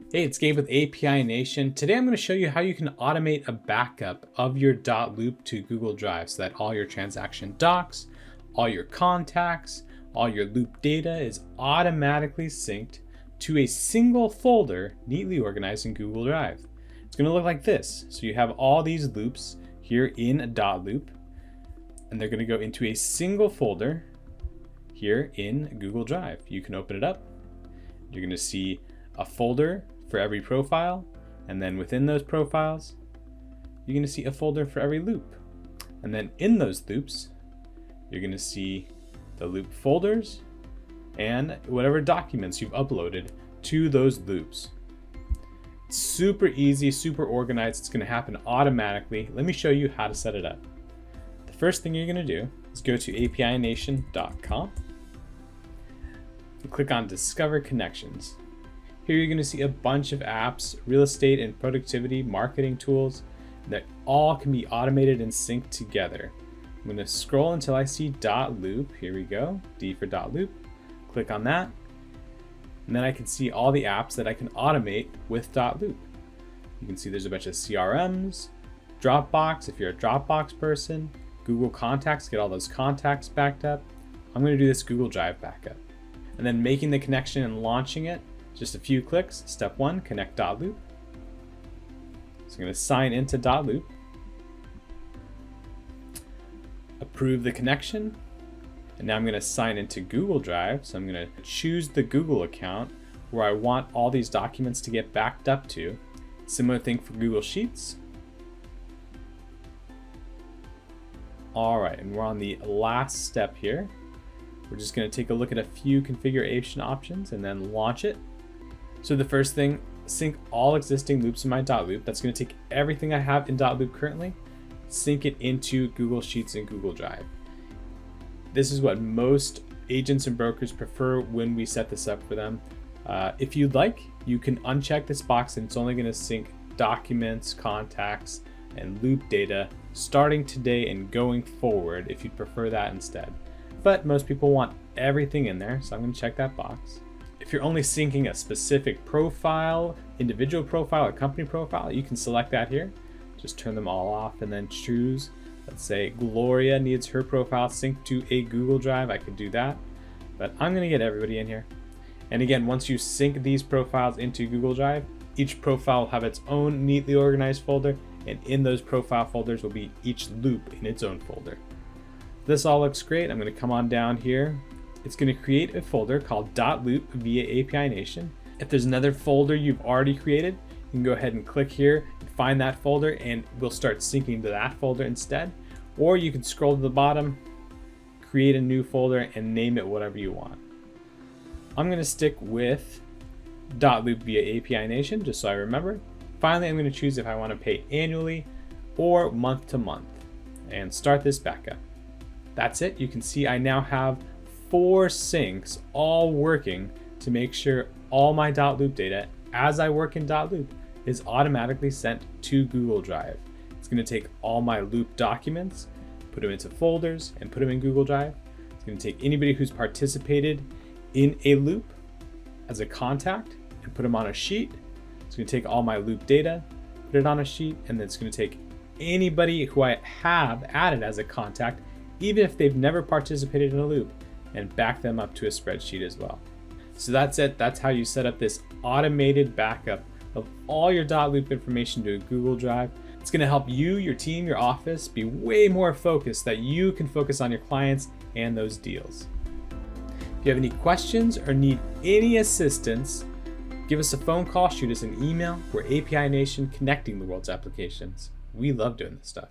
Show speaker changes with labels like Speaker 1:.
Speaker 1: Hey, it's Gabe with API Nation. Today I'm going to show you how you can automate a backup of your .loop to Google Drive so that all your transaction docs, all your contacts, all your loop data is automatically synced to a single folder neatly organized in Google Drive. It's going to look like this. So you have all these loops here in a .loop, and they're going to go into a single folder here in Google Drive. You can open it up. You're going to see a folder for every profile, and then within those profiles you're going to see a folder for every loop, and then in those loops you're going to see the loop folders and whatever documents you've uploaded to those loops. It's super easy, super organized. It's going to happen automatically. Let me show you how to set it up. The first thing you're going to do is go to apination.com and click on Discover Connections. Here you're going to see a bunch of apps, real estate and productivity, marketing tools that all can be automated and synced together. I'm going to scroll until I see .loop. Here we go, D for .loop. Click on that, and then I can see all the apps that I can automate with .loop. You can see there's a bunch of CRMs, Dropbox if you're a Dropbox person, Google Contacts, get all those contacts backed up. I'm going to do this Google Drive backup. And then making the connection and launching it. Just a few clicks. Step 1, connect .loop. So I'm going to sign into .loop. Approve the connection. And now I'm going to sign into Google Drive. So I'm going to choose the Google account where I want all these documents to get backed up to. Similar thing for Google Sheets. All right, and we're on the last step here. We're just going to take a look at a few configuration options and then launch it. So the first thing, sync all existing loops in my .loop. That's going to take everything I have in .loop currently, sync it into Google Sheets and Google Drive. This is what most agents and brokers prefer when we set this up for them. If you'd like, you can uncheck this box and it's only going to sync documents, contacts, and loop data starting today and going forward if you'd prefer that instead. But most people want everything in there, so I'm going to check that box. If you're only syncing a specific profile, individual profile, or company profile, you can select that here. Just turn them all off and then choose. Let's say Gloria needs her profile synced to a Google Drive. I could do that, but I'm going to get everybody in here. And again, once you sync these profiles into Google Drive, each profile will have its own neatly organized folder, and in those profile folders will be each loop in its own folder. This all looks great. I'm going to come on down here. It's going to create a folder called .loop via API Nation. If there's another folder you've already created, you can go ahead and click here, find that folder, and we'll start syncing to that folder instead. Or you can scroll to the bottom, create a new folder, and name it whatever you want. I'm going to stick with .loop via API Nation, just so I remember. Finally, I'm going to choose if I want to pay annually or month to month, and start this backup. That's it. You can see I now have 4 syncs all working to make sure all my .loop data as I work in .loop is automatically sent to Google Drive. It's going to take all my loop documents, put them into folders, and put them in Google Drive. It's going to take anybody who's participated in a loop as a contact and put them on a sheet. It's going to take all my loop data, put it on a sheet, and then it's going to take anybody who I have added as a contact, even if they've never participated in a loop, and back them up to a spreadsheet as well. So that's it. That's how you set up this automated backup of all your .loop information to a Google Drive. It's going to help you, your team, your office be way more focused, that you can focus on your clients and those deals. If you have any questions or need any assistance, give us a phone call, shoot us an email. We're API Nation, connecting the world's applications. We love doing this stuff.